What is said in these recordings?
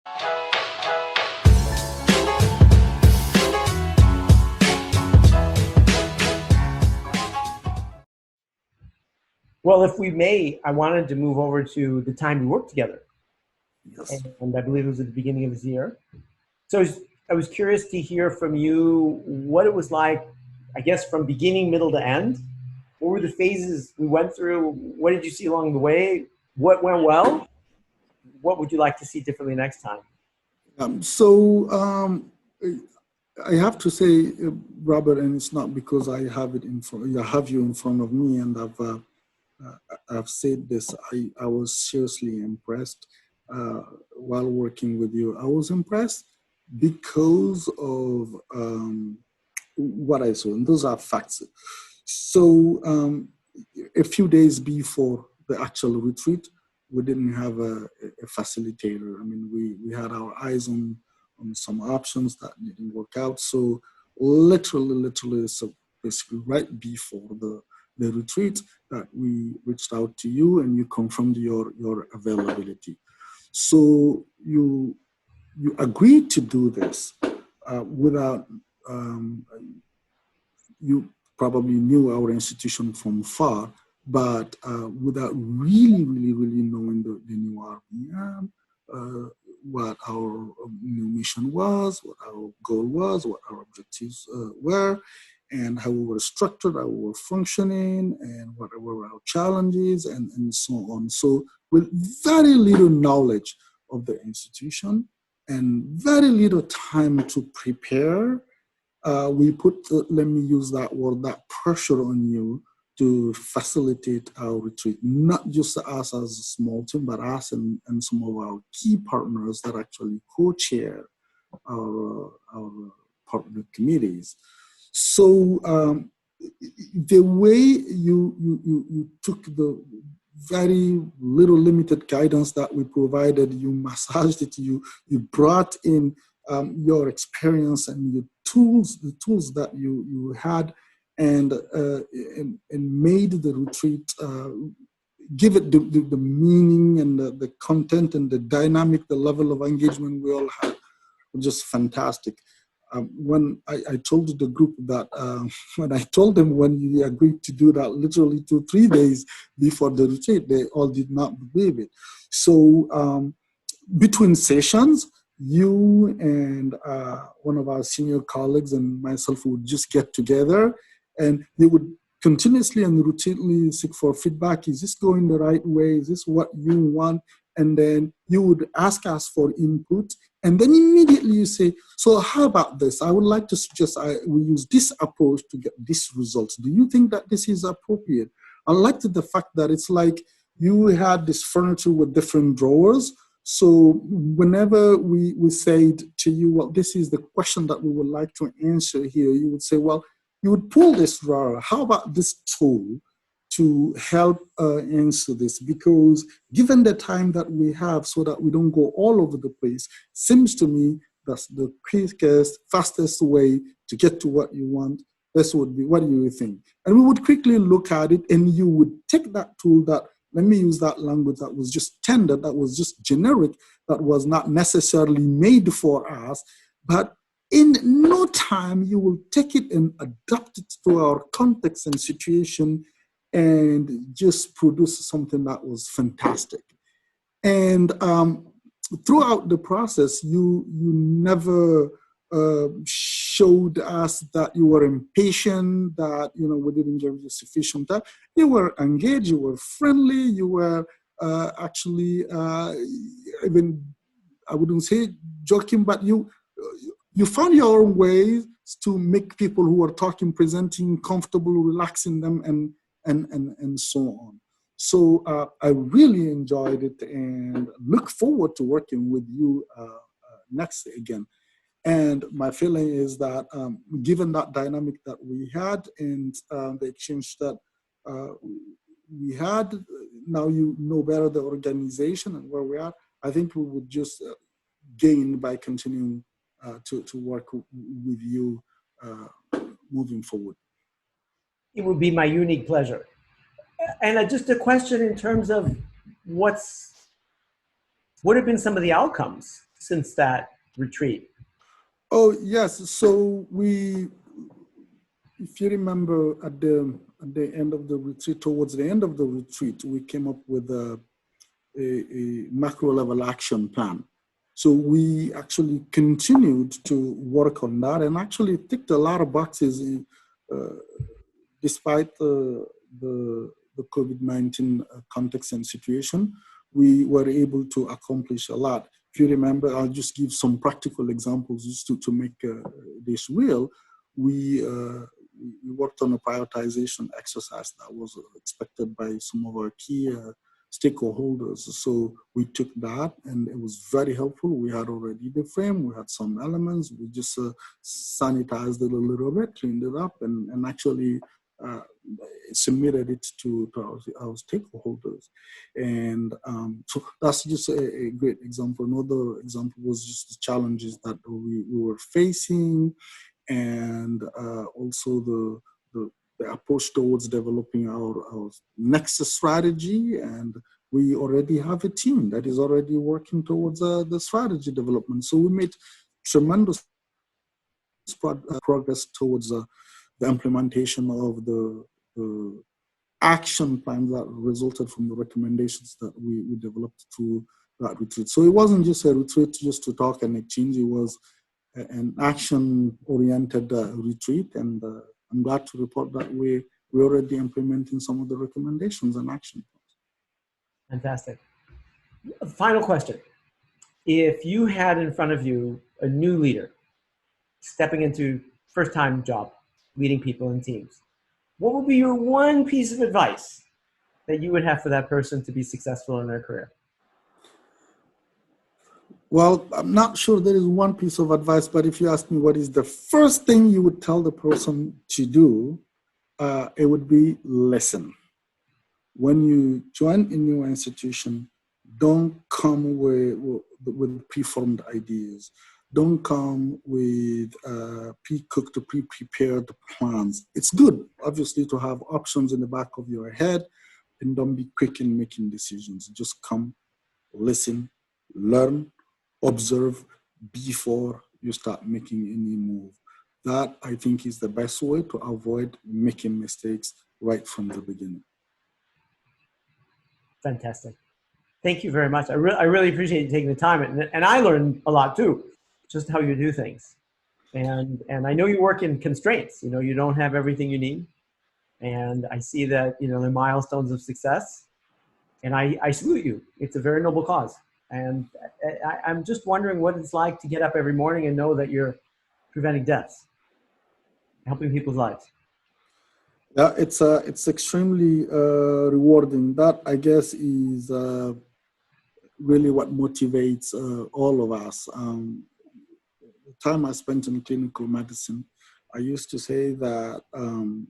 Well, if we may, I wanted to move over to the time we worked together. Yes. And I believe it was at the beginning of this year. So I was curious to hear from you what it was like, I guess, from beginning, middle to end. What were the phases we went through? What did you see along the way? What went well? What would you like to see differently next time? I have to say, Robert, and it's not because I have it in front, I have you in front of me, and I've said this. I was seriously impressed while working with you. I was impressed because of what I saw, and those are facts. So a few days before the actual retreat, we didn't have a facilitator. I mean, we had our eyes on some options that didn't work out. So literally, so basically right before the retreat, that we reached out to you and you confirmed your availability. So you agreed to do this without, you probably knew our institution from far, but without really knowing the new RBM, what our new mission was, what our goal was, what our objectives were, and how we were structured, how we were functioning, and what were our challenges, and so on. So with very little knowledge of the institution and very little time to prepare, we put, let me use that word, that pressure on you to facilitate our retreat, not just us as a small team, but us and some of our key partners that actually co-chair our partner committees. So the way you took the very little limited guidance that we provided, you massaged it, you brought in your experience and your tools, the tools that you had, and made the retreat, give it the meaning and the content and the dynamic, the level of engagement we all had, just fantastic. When I told the group that, when I told them when you agreed to do that, literally 2-3 days before the retreat, they all did not believe it. So between sessions, you and one of our senior colleagues and myself would just get together, and they would continuously and routinely seek for feedback. Is this going the right way? Is this what you want? And then you would ask us for input. And then immediately you say, so how about this? I would like to suggest we use this approach to get this result. Do you think that this is appropriate? I liked the fact that it's like you had this furniture with different drawers. So whenever we said to you, well, this is the question that we would like to answer here, you would say, well, you would pull this drawer. How about this tool to help answer this? Because given the time that we have, so that we don't go all over the place, seems to me that's the quickest, fastest way to get to what you want. This would be, what do you think? And we would quickly look at it, and you would take that tool that, let me use that language, that was just tender, that was just generic, that was not necessarily made for us, but in no time, you will take it and adapt it to our context and situation and just produce something that was fantastic. And throughout the process, you never showed us that you were impatient, that we didn't give you sufficient time. You were engaged, you were friendly, you were actually even, I wouldn't say joking, but you found your own ways to make people who are talking, presenting, comfortable, relaxing them, and so on. So I really enjoyed it and look forward to working with you next again. And my feeling is that given that dynamic that we had and the exchange that we had, now you know better the organization and where we are, I think we would just gain by continuing to work with you moving forward. It would be my unique pleasure. And just a question in terms of what have been some of the outcomes since that retreat? Oh, yes. So if you remember at the end of the retreat, towards the end of the retreat, we came up with a macro level action plan. So we actually continued to work on that and actually ticked a lot of boxes despite the COVID-19 context and situation. We were able to accomplish a lot. If you remember, I'll just give some practical examples just to make this real. We worked on a prioritization exercise that was expected by some of our key stakeholders. So we took that and it was very helpful. We had already the frame, we had some elements, we just sanitized it a little bit, cleaned it up, and actually submitted it to our stakeholders. And so that's just a great example. Another example was just the challenges that we were facing, and also the approach towards developing our next strategy. And we already have a team that is already working towards the strategy development. So we made tremendous progress towards the implementation of the action plan that resulted from the recommendations that we developed through that retreat. So it wasn't just a retreat just to talk and exchange, it was an action-oriented retreat, and I'm glad to report that we're already implementing some of the recommendations and action plans. Fantastic. Final question. If you had in front of you a new leader stepping into first-time job, leading people in teams, what would be your one piece of advice that you would have for that person to be successful in their career? Well, I'm not sure there is one piece of advice, but if you ask me what is the first thing you would tell the person to do, it would be listen. When you join a new institution, don't come with preformed ideas. Don't come with pre-cooked, pre-prepared plans. It's good, obviously, to have options in the back of your head, and don't be quick in making decisions. Just come, listen, learn, observe before you start making any move. That, I think, is the best way to avoid making mistakes right from the beginning. Fantastic. Thank you very much. I really appreciate you taking the time, and I learned a lot too, just how you do things. And I know you work in constraints. You know, you don't have everything you need, and I see that, you know, the milestones of success, and I salute you. It's a very noble cause, and I'm just wondering what it's like to get up every morning and know that you're preventing deaths, helping people's lives. Yeah, it's extremely rewarding. That, I guess, is really what motivates all of us. The time I spent in clinical medicine, I used to say that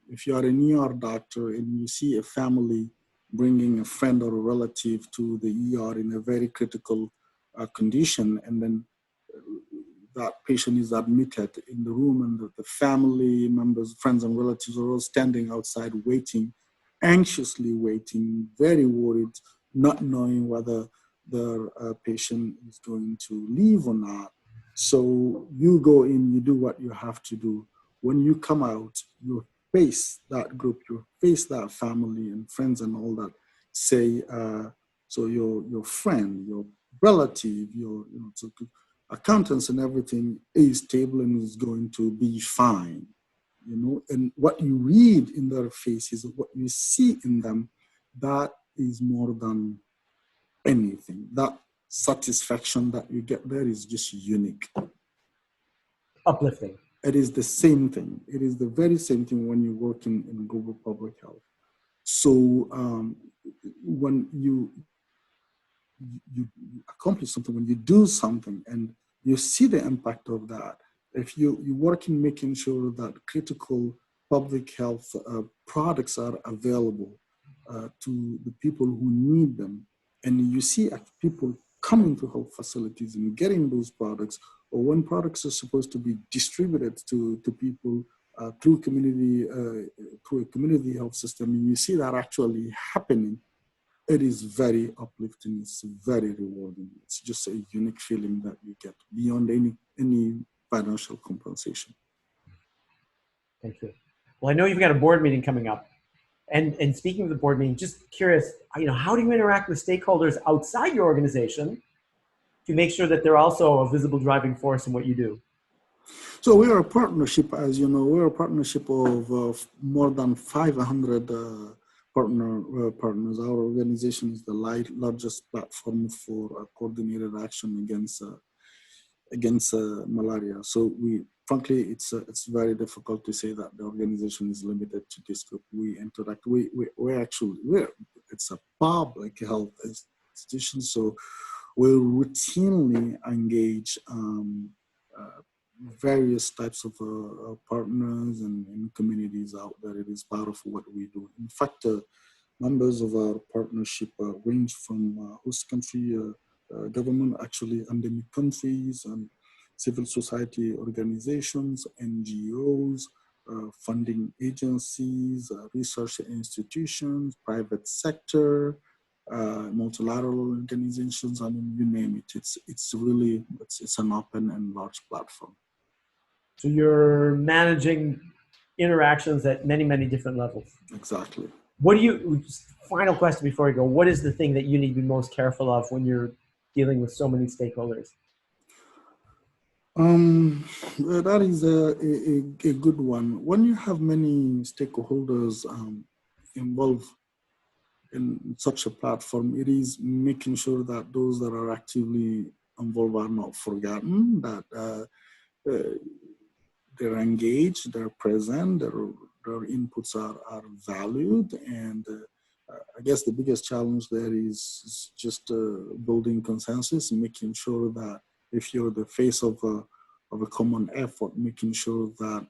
if you are an ER doctor and you see a family bringing a friend or a relative to the ER in a very critical condition, and then that patient is admitted in the room, and the family members, friends and relatives are all standing outside waiting, anxiously waiting, very worried, not knowing whether their patient is going to leave or not. So you go in, you do what you have to do. When you come out, you face that group, you face that family and friends and all that. Say, so your friend, your relative, your accountants and everything is stable and is going to be fine, you know. And what you read in their faces, what you see in them, that is more than anything. That satisfaction that you get there is just unique. Uplifting. It is the same thing. It is the very same thing when you work in global public health. So when you accomplish something, when you do something and you see the impact of that, if you work in making sure that critical public health products are available to the people who need them, and you see people coming to health facilities and getting those products, or when products are supposed to be distributed to people through a community health system, and you see that actually happening, it is very uplifting. It's very rewarding. It's just a unique feeling that you get beyond any financial compensation. Thank you. Well, I know you've got a board meeting coming up. And speaking of the board meeting, just curious, how do you interact with stakeholders outside your organization to make sure that they're also a visible driving force in what you do? So we are a partnership, as you know. We're a partnership of more than 500 partners. Our organization is the largest platform for coordinated action against malaria. So frankly, it's very difficult to say that the organization is limited to this group. We interact. It's a public health institution, so we routinely engage various types of partners and communities out there. It is part of what we do. In fact, members of our partnership range from host country government, actually endemic countries, and civil society organizations, NGOs, funding agencies, research institutions, private sector, multilateral organizations. I mean, you name it. It's really an open and large platform. So you're managing interactions at many, many different levels. Exactly. Final question before we go, what is the thing that you need to be most careful of when you're dealing with so many stakeholders? That is a good one. When you have many stakeholders involved in such a platform, it is making sure that those that are actively involved are not forgotten, that they're engaged, they're present, their inputs are valued. And I guess the biggest challenge there is just building consensus and making sure that if you're the face of a common effort, making sure that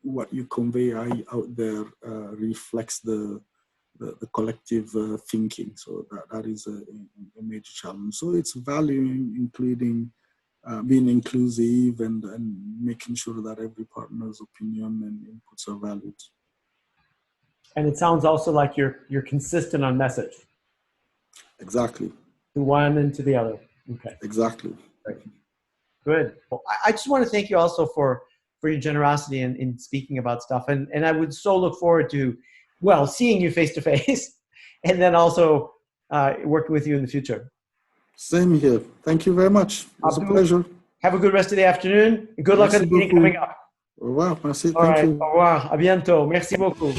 what you convey out there reflects the collective thinking. So that is a major challenge. So it's valuing, including being inclusive and making sure that every partner's opinion and inputs are valued. And it sounds also like you're consistent on message. Exactly. To one and to the other. Okay. Exactly. Great. Good. Well, I just want to thank you also for your generosity in speaking about stuff. And I would so look forward to, seeing you face to face and then also working with you in the future. Same here. Thank you very much. It was a pleasure. Have a good rest of the afternoon. Good luck on the meeting coming up. Au revoir. Merci. All right. Thank you. Au revoir. À bientôt. Merci beaucoup.